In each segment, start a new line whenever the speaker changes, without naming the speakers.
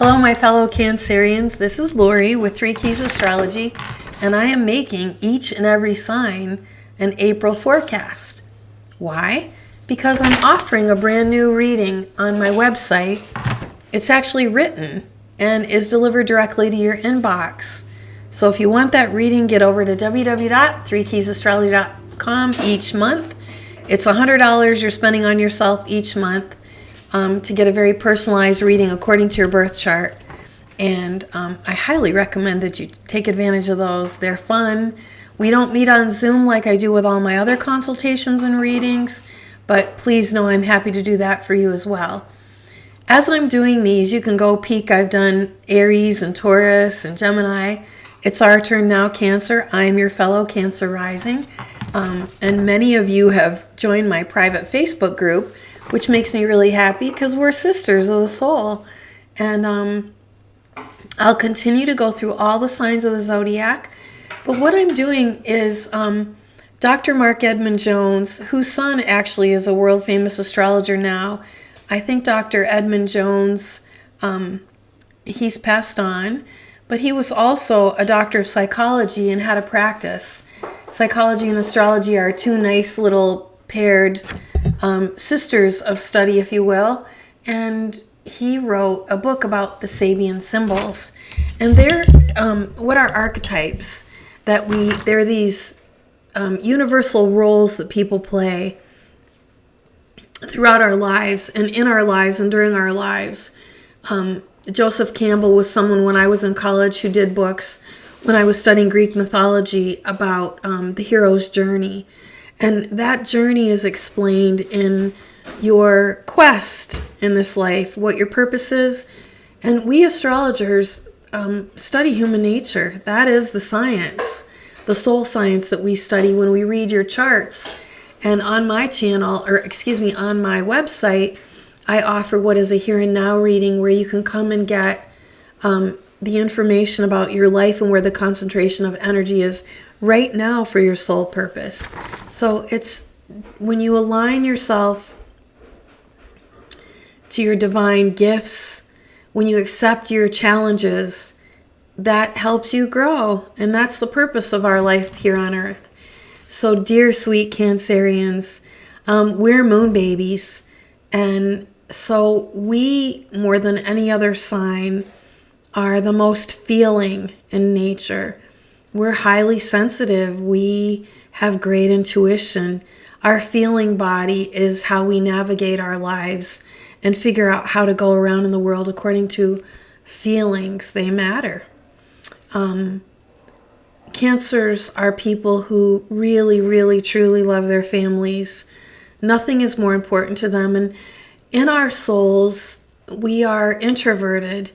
Hello, my fellow Cancerians. This is Lori with 3 Keys Astrology, and I am making each and every sign an April forecast. Why? Because I'm offering a brand new reading on my website. It's actually written and is delivered directly to your inbox. So if you want that reading, get over to www.3keysastrology.com each month. It's $100 you're spending on yourself each month. To get a very personalized reading according to your birth chart. And I highly recommend that you take advantage of those. They're fun. We don't meet on Zoom like I do with all my other consultations and readings, but please know I'm happy to do that for you as well. As I'm doing these, you can go peek. I've done Aries and Taurus and Gemini. It's our turn now, Cancer. I'm your fellow Cancer rising. And many of you have joined my private Facebook group, which makes me really happy because we're sisters of the soul. And I'll continue to go through all the signs of the zodiac. But what I'm doing is Dr. Mark Edmund Jones, whose son actually is a world famous astrologer now. I think Dr. Edmund Jones, he's passed on, but he was also a doctor of psychology and had a practice. Psychology and astrology are two nice little paired sisters of study, if you will, and he wrote a book about the Sabian symbols, and they're what are archetypes they're these universal roles that people play throughout our lives and in our lives and during our lives. Joseph Campbell was someone when I was in college who did books when I was studying Greek mythology about the hero's journey. And that journey is explained in your quest in this life, what your purpose is. And we astrologers study human nature. That is the science, the soul science that we study when we read your charts. And on my channel, on my website, I offer what is a here and now reading where you can come and get the information about your life and where the concentration of energy is right now for your soul purpose. So it's when you align yourself to your divine gifts, when you accept your challenges, that helps you grow. And that's the purpose of our life here on earth. So dear sweet Cancerians, we're moon babies. And so we, more than any other sign, are the most feeling in nature. We're highly sensitive. We have great intuition. Our feeling body is how we navigate our lives and figure out how to go around in the world according to feelings. They matter. Cancers are people who really, really, truly love their families. Nothing is more important to them. And in our souls, we are introverted.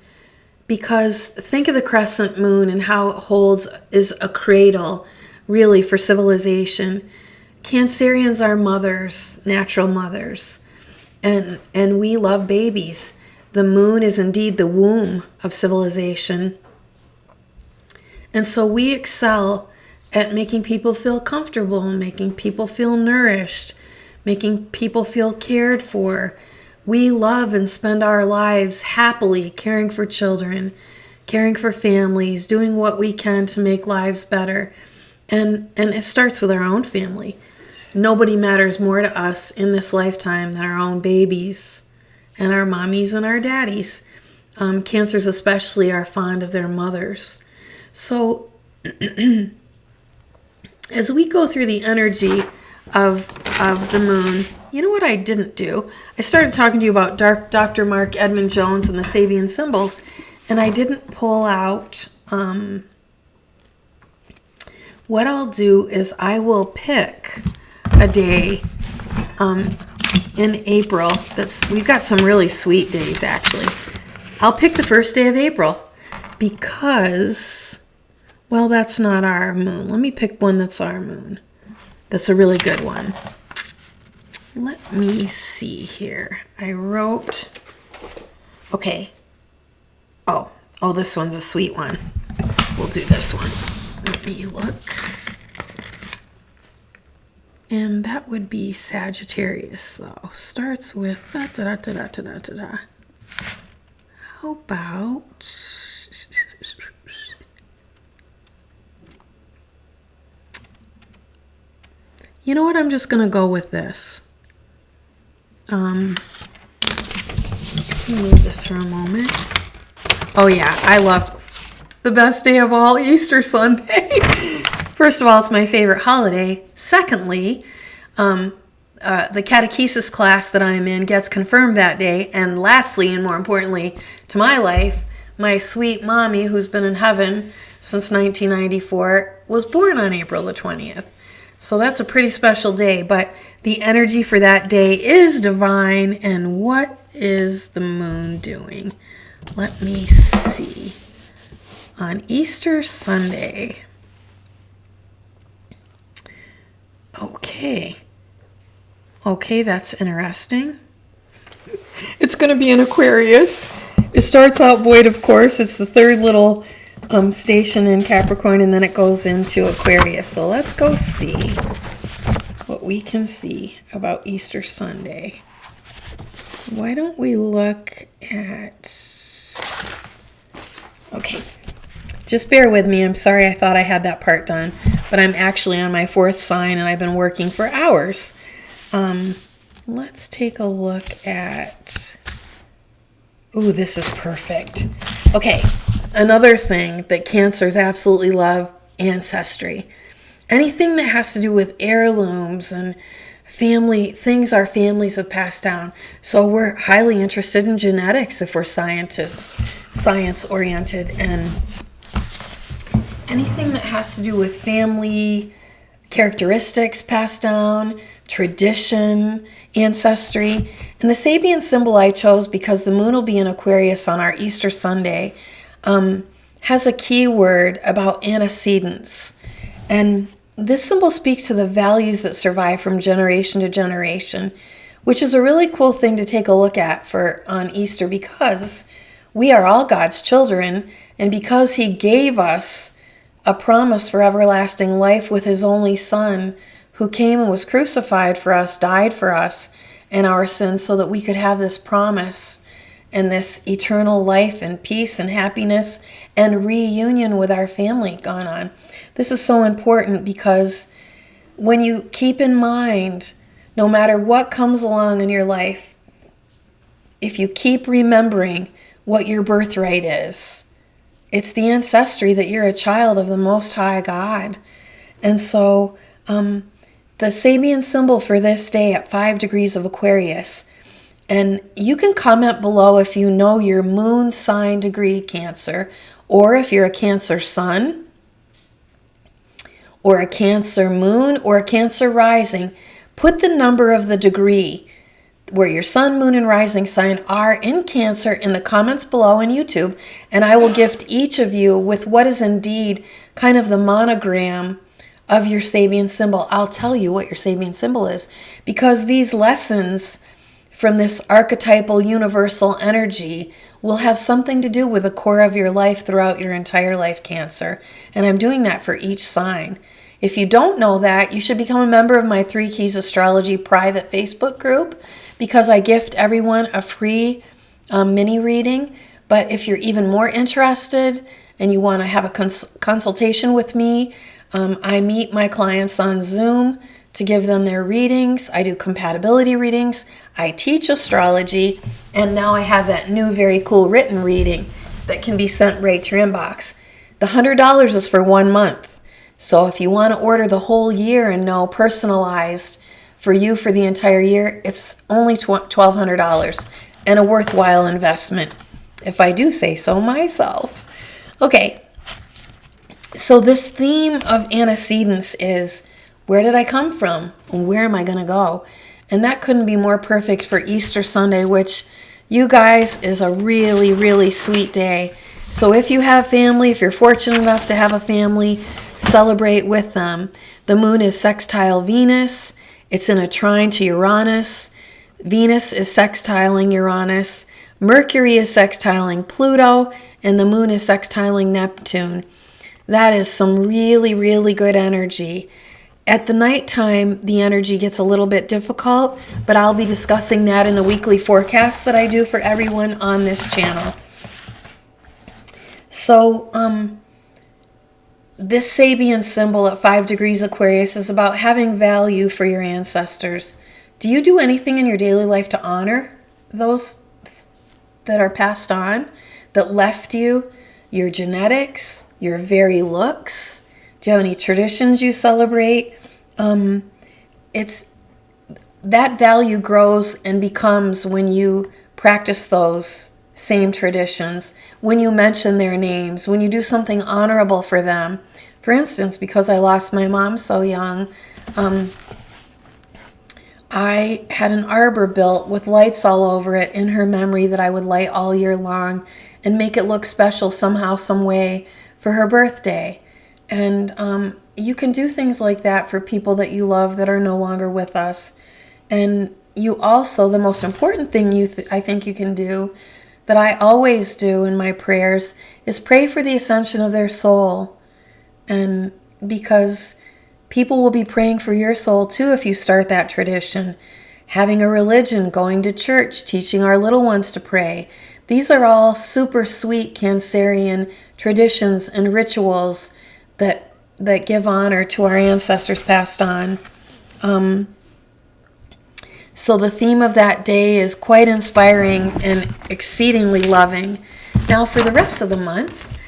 Because think of the crescent moon and how it is a cradle, really, for civilization. Cancerians are mothers, natural mothers, and we love babies. The moon is indeed the womb of civilization. And so we excel at making people feel comfortable, making people feel nourished, making people feel cared for. We love and spend our lives happily caring for children, caring for families, doing what we can to make lives better. And it starts with our own family. Nobody matters more to us in this lifetime than our own babies and our mommies and our daddies. Cancers especially are fond of their mothers. So as we go through the energy of the moon, you know what I didn't do? I started talking to you about Dr. Mark Edmund Jones and the Sabian symbols, and I didn't pull out. What I'll do is I will pick a day in April. We've got some really sweet days, actually. I'll pick the first day of April because, well, that's not our moon. Let me pick one that's our moon. That's a really good one. Let me see here. I wrote, okay. Oh, this one's a sweet one. We'll do this one. Let me look. And that would be Sagittarius, though. Starts with da da da da da da da da. how about... You know what? I'm just going to go with this. Let me move this for a moment. Oh yeah, I love the best day of all, Easter Sunday. First of all, it's my favorite holiday. Secondly, the catechesis class that I'm in gets confirmed that day. And lastly, and more importantly to my life, my sweet mommy, who's been in heaven since 1994, was born on April the 20th. So that's a pretty special day, but the energy for that day is divine. And what is the moon doing? Let me see. On Easter Sunday. Okay, that's interesting. It's going to be in Aquarius. It starts out void, of course. It's the third little station in Capricorn, and then it goes into Aquarius. So let's go see what we can see about Easter Sunday. Why don't we look at... Okay, just bear with me. I'm sorry, I thought I had that part done, but I'm actually on my fourth sign, and I've been working for hours. Let's take a look at... Ooh, this is perfect. Okay, another thing that Cancers absolutely love, ancestry. Anything that has to do with heirlooms and family, things our families have passed down. So we're highly interested in genetics if we're scientists, science-oriented, and anything that has to do with family characteristics passed down, tradition, ancestry. And the Sabian symbol I chose because the moon will be in Aquarius on our Easter Sunday, has a keyword about antecedents. And this symbol speaks to the values that survive from generation to generation, which is a really cool thing to take a look at on Easter, because we are all God's children, and because he gave us a promise for everlasting life with his only Son, who came and was crucified for us, died for us and our sins, so that we could have this promise and this eternal life and peace and happiness and reunion with our family gone on. This is so important because when you keep in mind, no matter what comes along in your life, if you keep remembering what your birthright is, it's the ancestry that you're a child of the Most High God. And so the Sabian symbol for this day at 5 degrees of Aquarius, and you can comment below if you know your moon sign degree, Cancer, or if you're a Cancer sun, or a Cancer moon, or a Cancer rising. Put the number of the degree where your sun, moon, and rising sign are in Cancer in the comments below in YouTube, and I will gift each of you with what is indeed kind of the monogram of your Sabian symbol. I'll tell you what your Sabian symbol is, because these lessons from this archetypal universal energy will have something to do with the core of your life throughout your entire life, Cancer. And I'm doing that for each sign. If you don't know that, you should become a member of my 3 Keys Astrology private Facebook group, because I gift everyone a free mini reading. But if you're even more interested and you want to have a consultation with me, I meet my clients on Zoom to give them their readings. I do compatibility readings. I teach astrology. And now I have that new, very cool written reading that can be sent right to your inbox. The $100 is for 1 month. So if you want to order the whole year and know personalized for you for the entire year, it's only $1,200 and a worthwhile investment, if I do say so myself. Okay. So this theme of antecedents is, where did I come from? Where am I going to go? And that couldn't be more perfect for Easter Sunday, which, you guys, is a really, really sweet day. So if you have family, if you're fortunate enough to have a family, celebrate with them. The moon is sextile Venus. It's in a trine to Uranus. Venus is sextiling Uranus. Mercury is sextiling Pluto. And the moon is sextiling Neptune. That is some really, really good energy. At the nighttime, the energy gets a little bit difficult, but I'll be discussing that in the weekly forecast that I do for everyone on this channel. So, this Sabian symbol at 5 degrees Aquarius is about having value for your ancestors. Do you do anything in your daily life to honor those that are passed on, that left you, your genetics, your very looks? Do you have any traditions you celebrate? It's that value grows and becomes when you practice those same traditions, when you mention their names, when you do something honorable for them. For instance, because I lost my mom so young, I had an arbor built with lights all over it in her memory that I would light all year long and make it look special somehow, some way for her birthday. And you can do things like that for people that you love that are no longer with us. And you also, the most important thing I think you can do, that I always do in my prayers, is pray for the ascension of their soul. And because people will be praying for your soul too if you start that tradition. Having a religion, going to church, teaching our little ones to pray. These are all super sweet Cancerian traditions and rituals that give honor to our ancestors passed on. So the theme of that day is quite inspiring and exceedingly loving. Now for the rest of the month,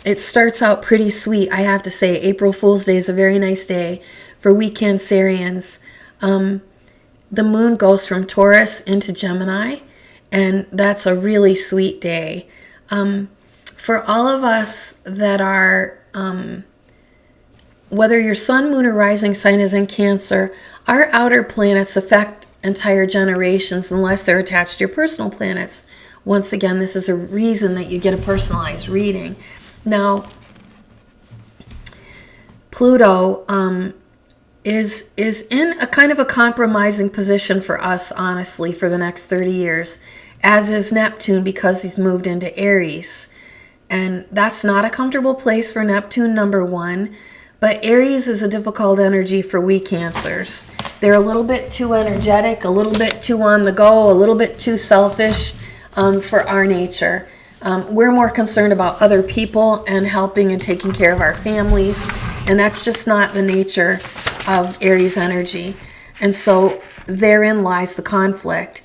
it starts out pretty sweet, I have to say. April Fool's Day is a very nice day for we Cancerians. The moon goes from Taurus into Gemini, and that's a really sweet day. For all of us that are, whether your sun, moon, or rising sign is in Cancer, our outer planets affect entire generations unless they're attached to your personal planets. Once again, this is a reason that you get a personalized reading. Now, Pluto is in a kind of a compromising position for us, honestly, for the next 30 years, as is Neptune, because he's moved into Aries. And that's not a comfortable place for Neptune, number one. But Aries is a difficult energy for we Cancers. They're a little bit too energetic, a little bit too on the go, a little bit too selfish for our nature. We're more concerned about other people and helping and taking care of our families. And that's just not the nature of Aries energy. And so therein lies the conflict.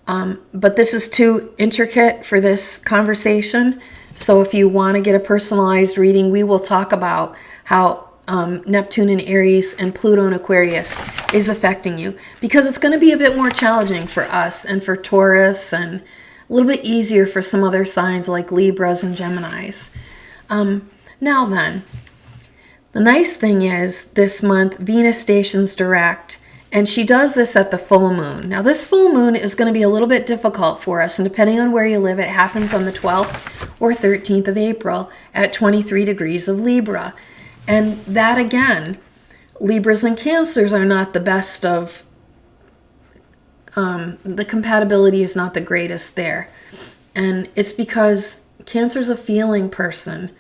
But this is too intricate for this conversation. So if you want to get a personalized reading, we will talk about how Neptune in Aries and Pluto in Aquarius is affecting you, because it's going to be a bit more challenging for us and for Taurus, and a little bit easier for some other signs like Libras and Geminis. Now then, the nice thing is this month Venus stations direct, and she does this at the full moon. Now this full moon is going to be a little bit difficult for us, and depending on where you live, it happens on the 12th or 13th of April at 23 degrees of Libra. And that again, Libras and Cancers are not the best of, the compatibility is not the greatest there. And it's because Cancer's a feeling person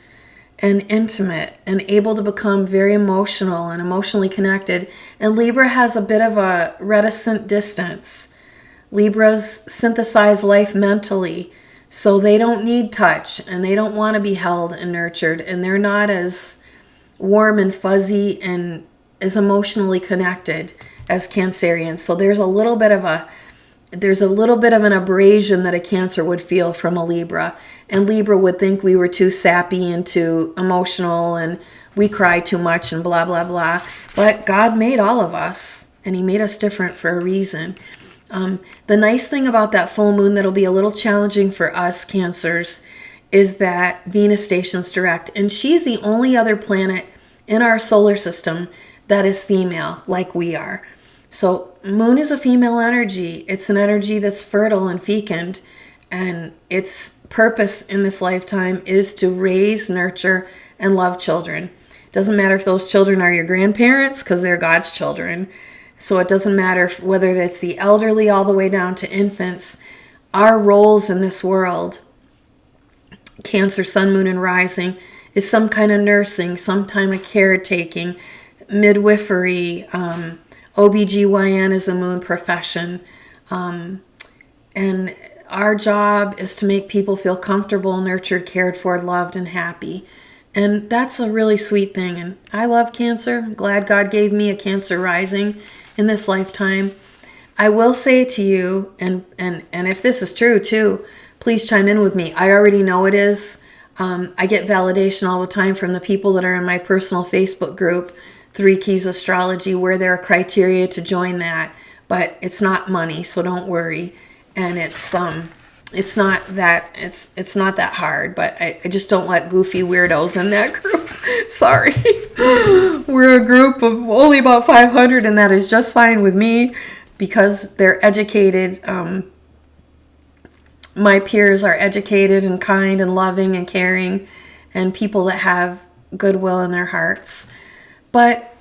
and intimate and able to become very emotional and emotionally connected. And Libra has a bit of a reticent distance. Libras synthesize life mentally, so they don't need touch and they don't want to be held and nurtured, and they're not as warm and fuzzy and as emotionally connected as Cancerians. So there's a little bit of an abrasion that a Cancer would feel from a Libra, and Libra would think we were too sappy and too emotional and we cry too much and blah blah blah. But God made all of us, and he made us different for a reason. The nice thing about that full moon that'll be a little challenging for us Cancers is that Venus stations direct, and she's the only other planet in our solar system that is female, like we are. So moon is a female energy. It's an energy that's fertile and fecund, and its purpose in this lifetime is to raise, nurture, and love children. It doesn't matter if those children are your grandparents, because they're God's children. So it doesn't matter whether it's the elderly all the way down to infants. Our roles in this world, Cancer, Sun, Moon, and Rising, is some kind of nursing, some kind of caretaking, midwifery. OBGYN is a moon profession. And our job is to make people feel comfortable, nurtured, cared for, loved, and happy. And that's a really sweet thing. And I love Cancer. I'm glad God gave me a Cancer rising in this lifetime. I will say to you, and if this is true too, please chime in with me. I already know it is. I get validation all the time from the people that are in my personal Facebook group, 3 Keys Astrology, where there are criteria to join that. But it's not money, so don't worry. And it's not that hard. But I just don't let goofy weirdos in that group. Sorry. We're a group of only about 500, and that is just fine with me because they're educated. My peers are educated and kind and loving and caring and people that have goodwill in their hearts. But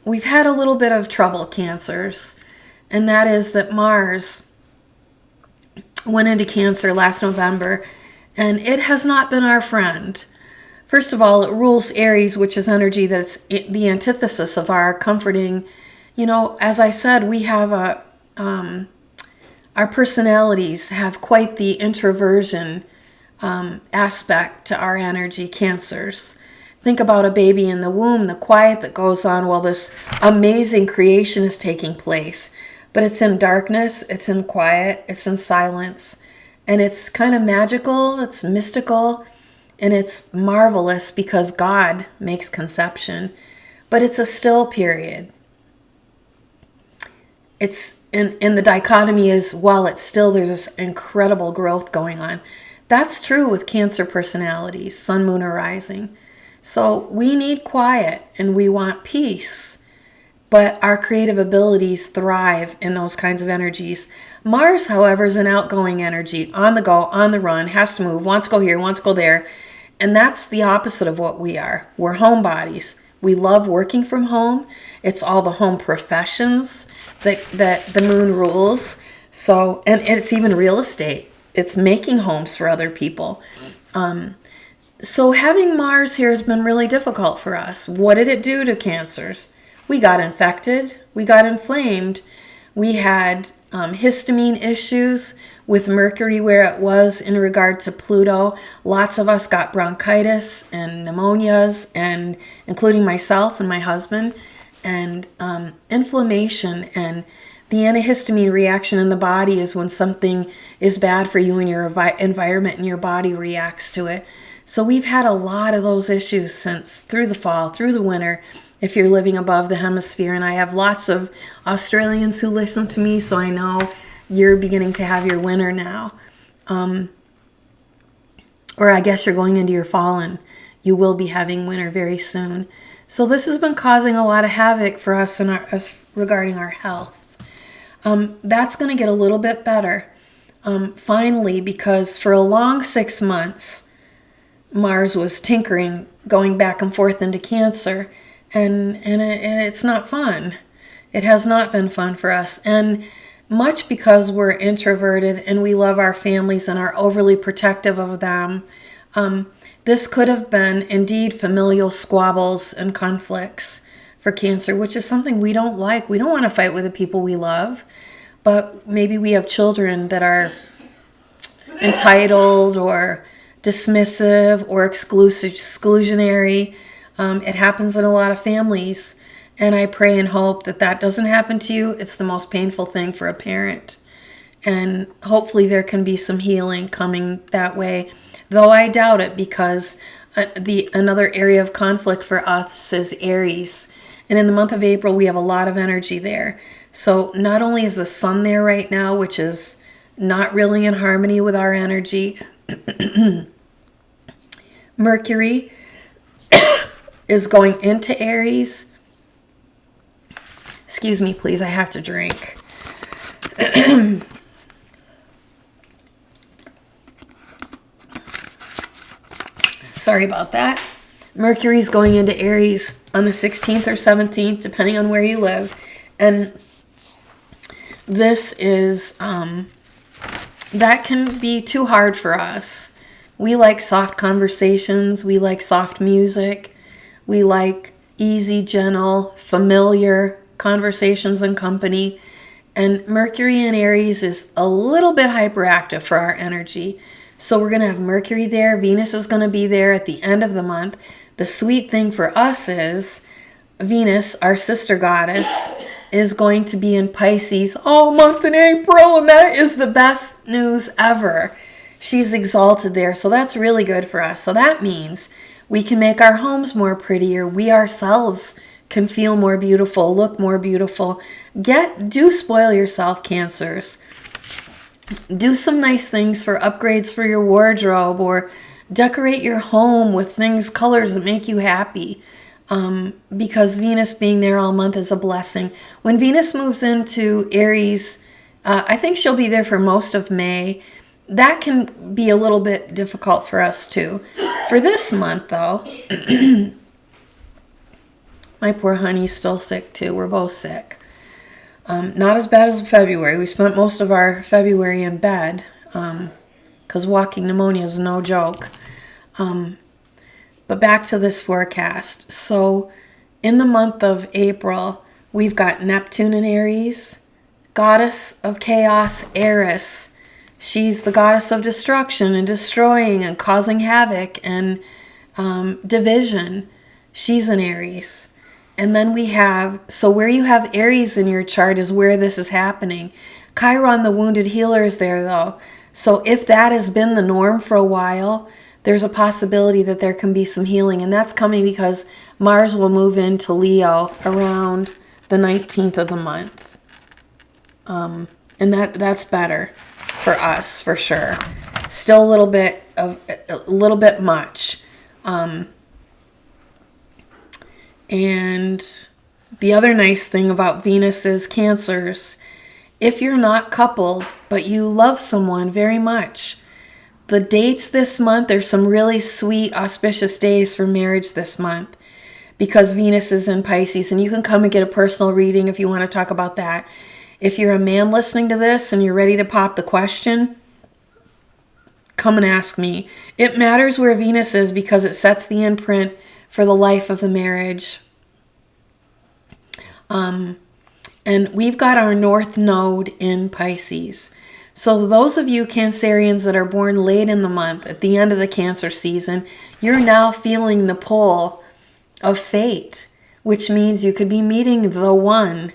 we've had a little bit of trouble, Cancers, and that is that Mars went into Cancer last November, and it has not been our friend. First of all, it rules Aries, which is energy that's the antithesis of our comforting. You know, as I said, we have our personalities have quite the introversion aspect to our energy, Cancers. Think about a baby in the womb, the quiet that goes on while this amazing creation is taking place. But it's in darkness, it's in quiet, it's in silence. And it's kind of magical, it's mystical, and it's marvelous because God makes conception. But it's a still period. It's in the dichotomy is while it's still, there's this incredible growth going on. That's true with Cancer personalities, sun, moon, or rising. So we need quiet and we want peace, but our creative abilities thrive in those kinds of energies. Mars, however, is an outgoing energy, on the go, on the run, has to move, wants to go here, wants to go there. And that's the opposite of what we are. We're homebodies. We love working from home. It's all the home professions that the moon rules. So, and it's even real estate. It's making homes for other people. So having Mars here has been really difficult for us. What did it do to Cancers? We got infected. We got inflamed. We had histamine issues with Mercury where it was in regard to Pluto. Lots of us got bronchitis and pneumonias, and including myself and my husband, and inflammation. And the antihistamine reaction in the body is when something is bad for you in your environment and your body reacts to it. So we've had a lot of those issues since through the fall, through the winter, if you're living above the hemisphere. And I have lots of Australians who listen to me, so I know you're beginning to have your winter now. Or I guess you're going into your fall and you will be having winter very soon. So this has been causing a lot of havoc for us in regarding our health. That's going to get a little bit better finally, because for a long 6 months, Mars was tinkering, going back and forth into Cancer, and it's not fun. It has not been fun for us, and much because we're introverted and we love our families and are overly protective of them. This could have been indeed familial squabbles and conflicts for Cancer, which is something we don't like. We don't want to fight with the people we love, but maybe we have children that are entitled or dismissive or exclusionary. It happens in a lot of families, and I pray and hope that that doesn't happen to you. It's the most painful thing for a parent, and hopefully there can be some healing coming that way, though I doubt it, because another area of conflict for us is Aries, and in the month of April we have a lot of energy there. So not only is the sun there right now, which is not really in harmony with our energy, Mercury is going into Aries. Excuse me, please, I have to drink. Sorry about that. Mercury's going into Aries on the 16th or 17th, depending on where you live. And this is, that can be too hard for us. We like soft conversations. We like soft music. We like easy, gentle, familiar conversations and company. And Mercury in Aries is a little bit hyperactive for our energy. So we're going to have Mercury there. Venus is going to be there at the end of the month. The sweet thing for us is Venus, our sister goddess, is going to be in Pisces all month in April. And that is the best news ever. She's exalted there. So that's really good for us. So that means we can make our homes more prettier. We ourselves can feel more beautiful, look more beautiful. Do spoil yourself, Cancers. Do some nice things for upgrades for your wardrobe, or decorate your home with colors that make you happy. Because Venus being there all month is a blessing. When Venus moves into Aries, I think she'll be there for most of May. That can be a little bit difficult for us too. For this month, though, my poor honey's still sick too. We're both sick. Not as bad as February. We spent most of our February in bed because walking pneumonia is no joke. But back to this forecast. So in the month of April, we've got Neptune in Aries, goddess of chaos, Eris. She's the goddess of destruction and destroying and causing havoc and division. She's in Aries. And then we have, so where you have Aries in your chart is where this is happening. Chiron, the wounded healer, is there though. So if that has been the norm for a while, there's a possibility that there can be some healing. And that's coming because Mars will move into Leo around the 19th of the month. And that's better for us, for sure. Still a little bit much. And the other nice thing about Venus is, Cancers, if you're not coupled, but you love someone very much, the dates this month, there's some really sweet, auspicious days for marriage this month because Venus is in Pisces, and you can come and get a personal reading if you want to talk about that. If you're a man listening to this and you're ready to pop the question, come and ask me. It matters where Venus is because it sets the imprint for the life of the marriage. And we've got our North Node in Pisces. So those of you Cancerians that are born late in the month, at the end of the Cancer season, you're now feeling the pull of fate, which means you could be meeting the one.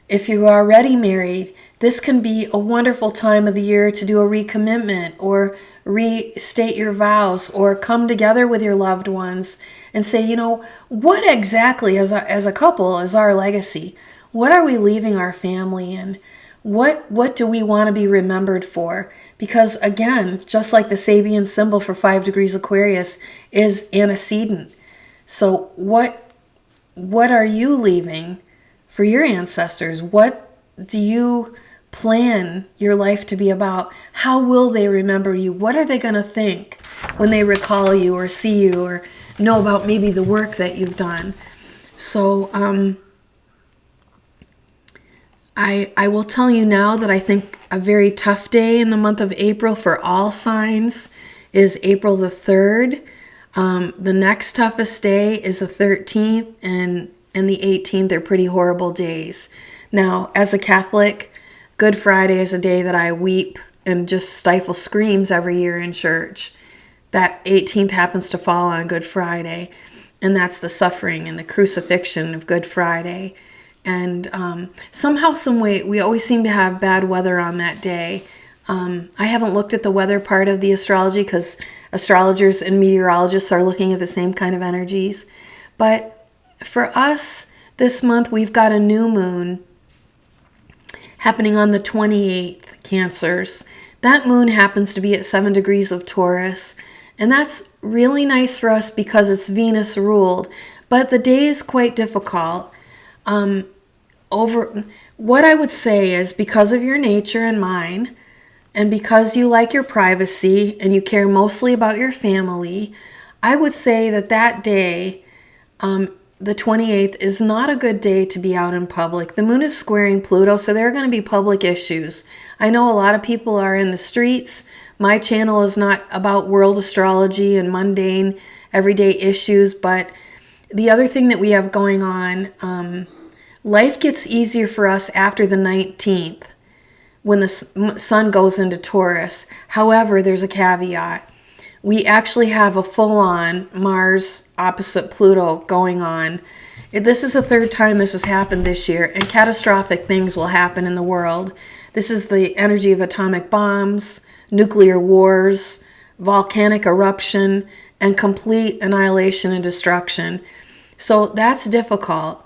If you're already married, this can be a wonderful time of the year to do a recommitment or restate your vows or come together with your loved ones and say, you know, what exactly as a couple is our legacy? What are we leaving our family in? What do we want to be remembered for? Because again, just like the Sabian symbol for 5 degrees Aquarius is antecedent. So what are you leaving for your ancestors? What do you plan your life to be about? How will they remember you? What are they going to think when they recall you or see you or know about maybe the work that you've done? So I will tell you now that I think a very tough day in the month of April for all signs is April the 3rd. The next toughest day is the 13th and the 18th. They're pretty horrible days. Now, as a Catholic, Good Friday is a day that I weep and just stifle screams every year in church. That 18th happens to fall on Good Friday, and that's the suffering and the crucifixion of Good Friday. And somehow, some way, we always seem to have bad weather on that day. I haven't looked at the weather part of the astrology because astrologers and meteorologists are looking at the same kind of energies. But for us, this month, we've got a new moon happening on the 28th, Cancers. That moon happens to be at 7 degrees of Taurus, and that's really nice for us because it's Venus ruled, but the day is quite difficult. What I would say is, because of your nature and mine, and because you like your privacy and you care mostly about your family, I would say that day, the 28th, is not a good day to be out in public. The moon is squaring Pluto, so there are going to be public issues. I know a lot of people are in the streets. My channel is not about world astrology and mundane everyday issues, but the other thing that we have going on, Life gets easier for us after the 19th when the sun goes into Taurus. However, there's a caveat. We actually have a full-on Mars opposite Pluto going on. This is the third time this has happened this year, and catastrophic things will happen in the world. This is the energy of atomic bombs, nuclear wars, volcanic eruption, and complete annihilation and destruction. So that's difficult.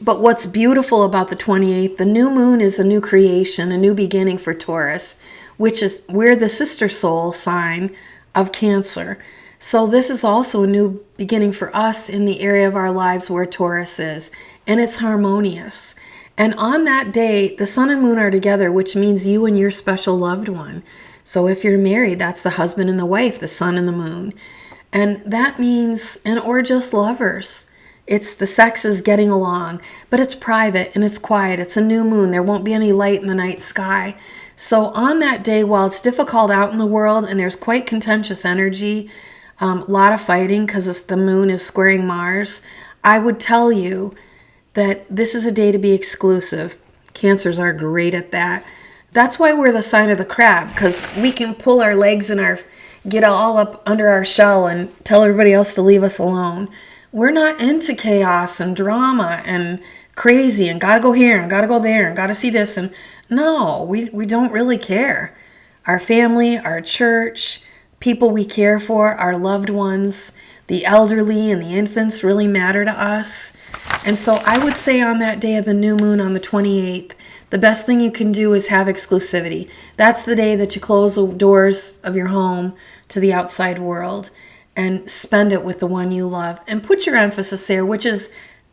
But what's beautiful about the 28th, the new moon is a new creation, a new beginning for Taurus, which is, we're the sister soul sign of Cancer. So this is also a new beginning for us in the area of our lives where Taurus is, and it's harmonious. And on that day, the sun and moon are together, which means you and your special loved one. So if you're married, that's the husband and the wife, the sun and the moon. And that means, or just lovers. It's the sexes getting along, but it's private and it's quiet. It's a new moon. There won't be any light in the night sky. So on that day, while it's difficult out in the world and there's quite contentious energy, a lot of fighting because the moon is squaring Mars, I would tell you that this is a day to be exclusive. Cancers are great at that. That's why we're the sign of the crab, because we can pull our legs and get all up under our shell and tell everybody else to leave us alone. We're not into chaos and drama and crazy and gotta go here and gotta go there and gotta see this. And no, we don't really care. Our family, our church, people we care for, our loved ones, the elderly and the infants really matter to us. And so I would say on that day of the new moon on the 28th, the best thing you can do is have exclusivity. That's the day that you close the doors of your home to the outside world and spend it with the one you love. And put your emphasis there, which is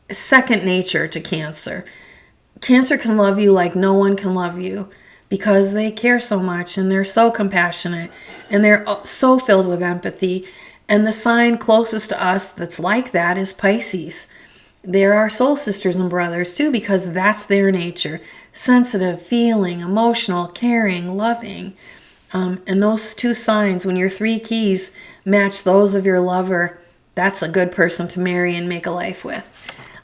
second nature to Cancer. Cancer can love you like no one can love you because they care so much and they're so compassionate and they're so filled with empathy. And the sign closest to us that's like that is Pisces. They're our soul sisters and brothers too, because that's their nature. Sensitive, feeling, emotional, caring, loving. And those two signs, when your three keys match those of your lover, that's a good person to marry and make a life with.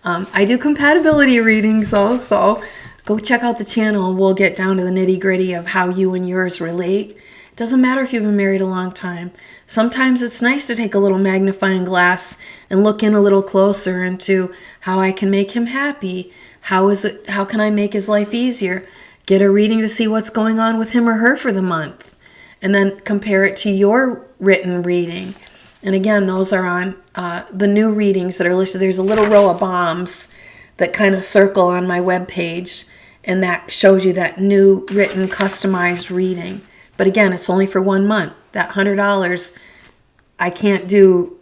I do compatibility readings, so go check out the channel and we'll get down to the nitty gritty of how you and yours relate. It doesn't matter if you've been married a long time. Sometimes it's nice to take a little magnifying glass and look in a little closer into how I can make him happy. How can I make his life easier? Get a reading to see what's going on with him or her for the month. And then compare it to your written reading. And again, those are on the new readings that are listed. There's a little row of bombs that kind of circle on my webpage, and that shows you that new written customized reading. But again, it's only for 1 month. That $100, I can't do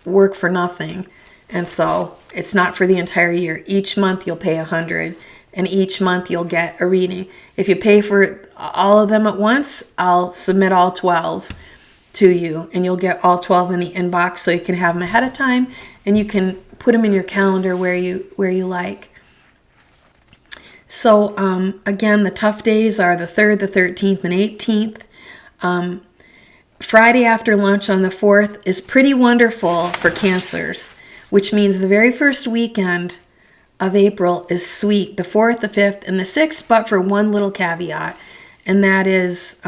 work for nothing. And so it's not for the entire year. Each month you'll pay $100, and each month you'll get a reading. If you pay for all of them at once, I'll submit all 12 to you, and you'll get all 12 in the inbox so you can have them ahead of time, and you can put them in your calendar where you like. So again, the tough days are the 3rd, the 13th, and 18th. Friday after lunch on the 4th is pretty wonderful for Cancers, which means the very first weekend of April is sweet, the 4th, the 5th, and the 6th, but for one little caveat, and that is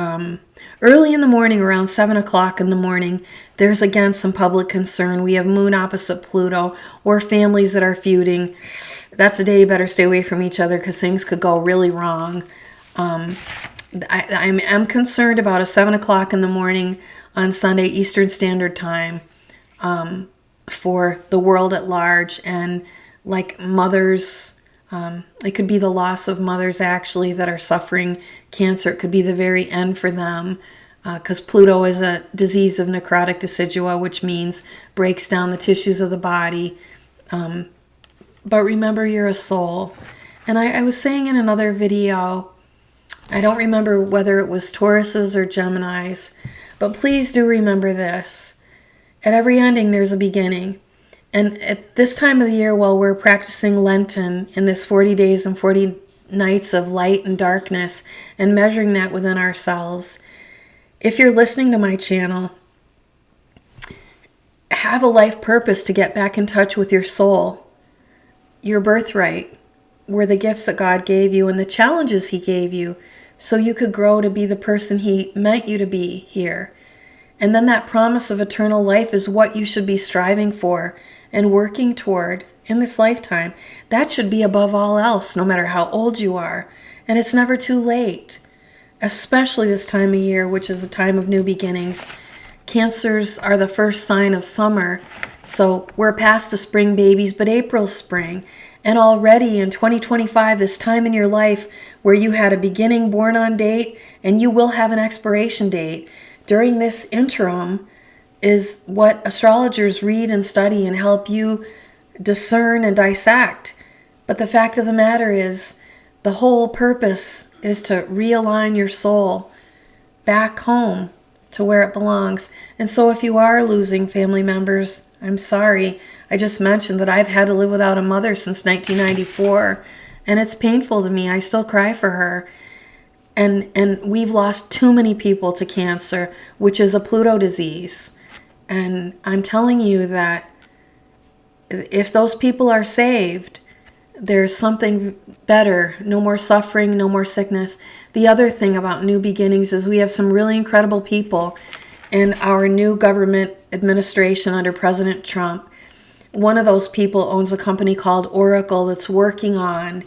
early in the morning, around 7 o'clock in the morning, there's again some public concern. We have moon opposite Pluto, or families that are feuding. That's a day you better stay away from each other because things could go really wrong. I am concerned about a 7 o'clock in the morning on Sunday Eastern Standard Time for the world at large, and like mothers, it could be the loss of mothers actually that are suffering cancer. It could be the very end for them because Pluto is a disease of necrotic decidua, which means breaks down the tissues of the body. But remember, you're a soul. And I was saying in another video, I don't remember whether it was Tauruses or Geminis, but please do remember this. At every ending, there's a beginning. And at this time of the year, while we're practicing Lenten in this 40 days and 40 nights of light and darkness and measuring that within ourselves, if you're listening to my channel, have a life purpose to get back in touch with your soul. your birthright were the gifts that God gave you and the challenges he gave you so you could grow to be the person he meant you to be here. And then that promise of eternal life is what you should be striving for and working toward in this lifetime. That should be above all else, no matter how old you are. And it's never too late, especially this time of year, which is a time of new beginnings. Cancers are the first sign of summer. So we're past the spring babies, but April's spring. And already in 2025, this time in your life where you had a beginning born on date and you will have an expiration date, during this interim is what astrologers read and study and help you discern and dissect. But the fact of the matter is, the whole purpose is to realign your soul back home to where it belongs. And so if you are losing family members, I'm sorry. I just mentioned that I've had to live without a mother since 1994, and it's painful to me. I still cry for her. And we've lost too many people to cancer, which is a Pluto disease. And I'm telling you that if those people are saved, there's something better. No more suffering, no more sickness. The other thing about new beginnings is we have some really incredible people in our new government administration under President Trump. One of those people owns a company called Oracle that's working on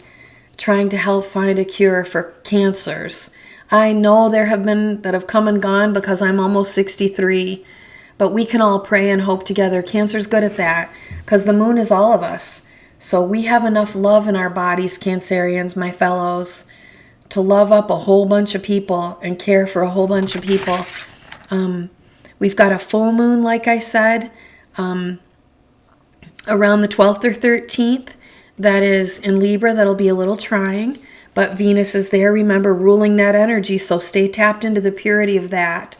trying to help find a cure for cancers. I know there have been that have come and gone because I'm almost 63, but we can all pray and hope together. Cancer's good at that because the moon is all of us. So we have enough love in our bodies, Cancerians, my fellows, to love up a whole bunch of people and care for a whole bunch of people. We've got a full moon, like I said, around the 12th or 13th. That is in Libra. That'll be a little trying, but Venus is there, remember, ruling that energy, so stay tapped into the purity of that.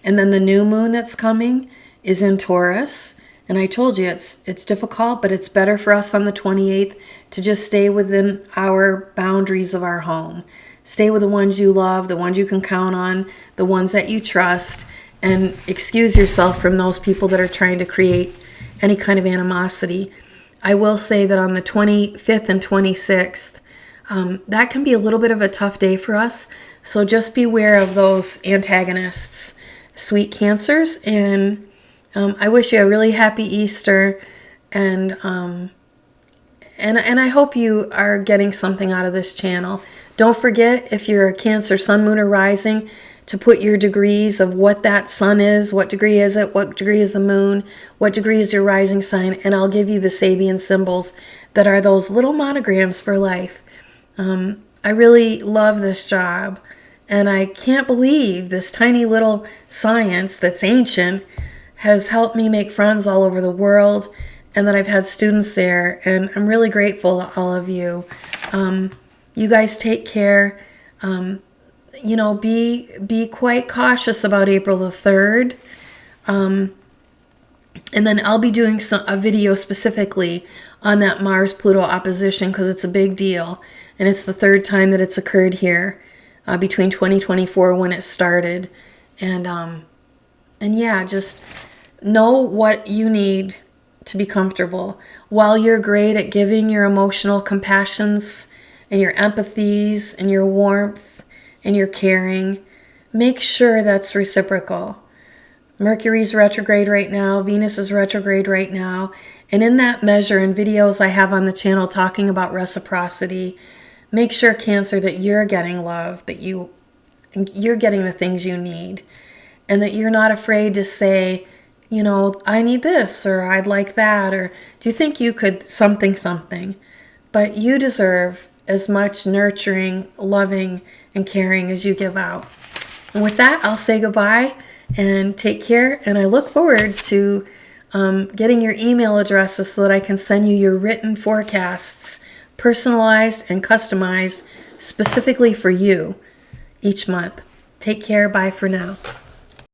And then the new moon that's coming is in Taurus, and I told you it's difficult, but it's better for us on the 28th to just stay within our boundaries of our home. Stay with the ones you love, the ones you can count on, the ones that you trust, and excuse yourself from those people that are trying to create any kind of animosity. I will say that on the 25th and 26th, that can be a little bit of a tough day for us. So just beware of those antagonists, sweet Cancers. And I wish you a really happy Easter. And I hope you are getting something out of this channel. Don't forget, if you're a Cancer, Sun, Moon, or Rising, to put your degrees of what that sun is, what degree is it, what degree is the moon, what degree is your rising sign, and I'll give you the Sabian symbols that are those little monograms for life. I really love this job, and I can't believe this tiny little science that's ancient has helped me make friends all over the world, and that I've had students there, and I'm really grateful to all of you. You guys take care. Be quite cautious about April the 3rd. And then I'll be doing a video specifically on that Mars-Pluto opposition because it's a big deal. And it's the third time that it's occurred here between 2024 when it started. And yeah, just know what you need to be comfortable. While you're great at giving your emotional compassions and your empathies and your warmth and your caring, make sure that's reciprocal. Mercury's retrograde right now, Venus is retrograde right now, and in that measure, in videos I have on the channel talking about reciprocity, make sure, Cancer, that you're getting love, that you're getting the things you need, and that you're not afraid to say, I need this, or I'd like that, or do you think you could something, but you deserve as much nurturing, loving, and caring as you give out. And with that, I'll say goodbye and take care, and I look forward to getting your email addresses so that I can send you your written forecasts, personalized and customized specifically for you each month. Take care. Bye for now.